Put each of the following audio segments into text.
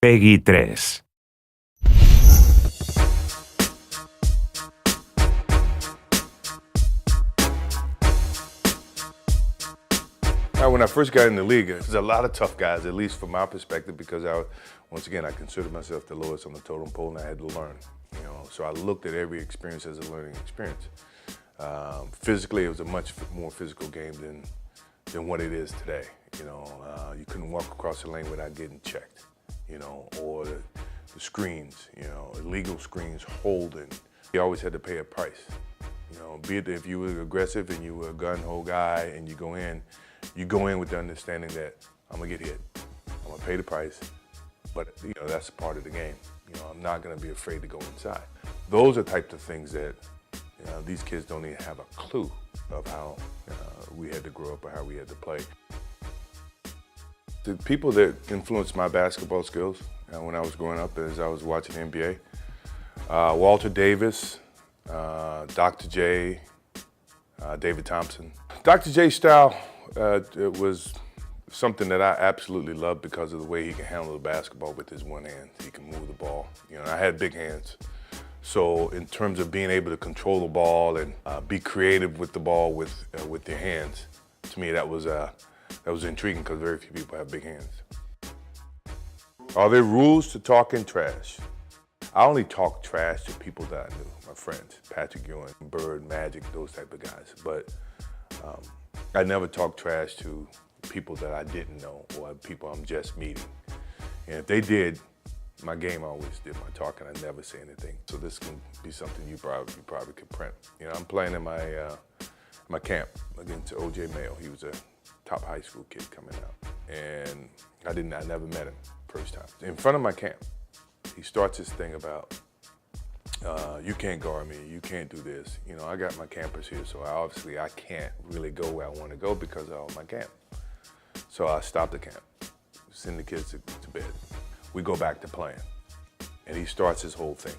Peggy 3. When I first got in the league, there's a lot of tough guys, at least from my perspective, because once again, I considered myself the lowest on the totem pole, and I had to learn. So I looked at every experience as a learning experience. Physically, it was a much more physical game than what it is today. You couldn't walk across the lane without getting checked. Or the screens, illegal screens, holding. You always had to pay a price. Be it if you were aggressive and you were a gun-ho guy and you go in with the understanding that I'm gonna get hit, I'm gonna pay the price, but that's part of the game. I'm not gonna be afraid to go inside. Those are types of things that these kids don't even have a clue of how we had to grow up or how we had to play. The people that influenced my basketball skills when I was growing up as I was watching NBA, Walter Davis, Dr. J, David Thompson. Dr. J's style, it was something that I absolutely loved because of the way he can handle the basketball with his one hand. He can move the ball. I had big hands. So in terms of being able to control the ball and be creative with the ball with your hands, to me that was intriguing because very few people have big hands. Are there rules to talking trash? I only talk trash to people that I knew, my friends, Patrick Ewing, Bird, Magic, those type of guys. But I never talk trash to people that I didn't know or people I'm just meeting. And if they did, my game always did my talking. I never say anything. So this can be something you probably could print. I'm playing in my camp against O.J. Mayo. He was a top high school kid coming out, and I never met him first time. In front of my camp, he starts this thing about, you can't guard me, you can't do this. I got my campers here, so obviously I can't really go where I want to go because of my camp. So I stop the camp, send the kids to bed. We go back to playing. And he starts his whole thing,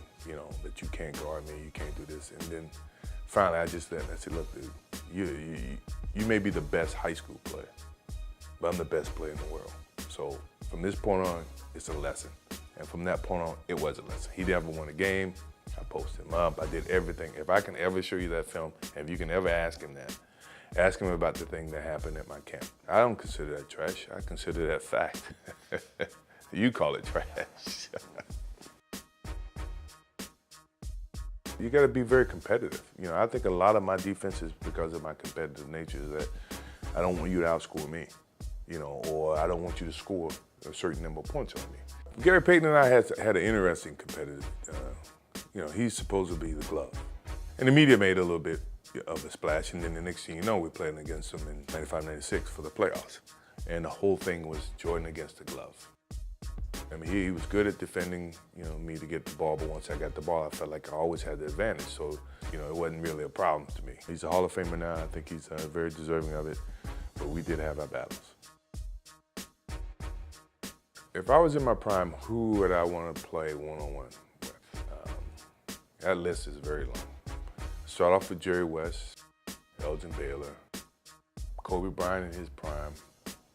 that you can't guard me, you can't do this. And then finally I just said, look, dude, you may be the best high school player, but I'm the best player in the world. So from this point on, it's a lesson. And from that point on, it was a lesson. He never won a game. I posted him up, I did everything. If I can ever show you that film, and if you can ever ask him that, ask him about the thing that happened at my camp. I don't consider that trash, I consider that fact. You call it trash. You gotta be very competitive. I think a lot of my defense is because of my competitive nature, is that I don't want you to outscore me, or I don't want you to score a certain number of points on me. Gary Payton and I had an interesting competitive, he's supposed to be the glove. And the media made a little bit of a splash, and then the next thing you know, we're playing against them in 95-96 for the playoffs. And the whole thing was Jordan against the glove. I mean, he was good at defending, me to get the ball, but once I got the ball, I felt like I always had the advantage, so, it wasn't really a problem to me. He's a Hall of Famer now, I think he's very deserving of it, but we did have our battles. If I was in my prime, who would I want to play one-on-one with? That list is very long. Start off with Jerry West, Elgin Baylor, Kobe Bryant in his prime,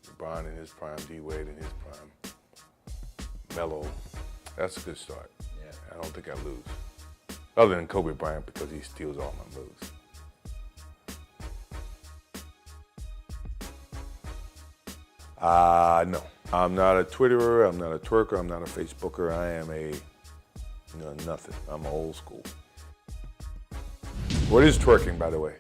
LeBron in his prime, D-Wade in his prime, Melo. That's a good start. Yeah. I don't think I lose. Other than Kobe Bryant, because he steals all my moves. No. I'm not a Twitterer, I'm not a twerker, I'm not a Facebooker. I am nothing. I'm old school. What is twerking, by the way?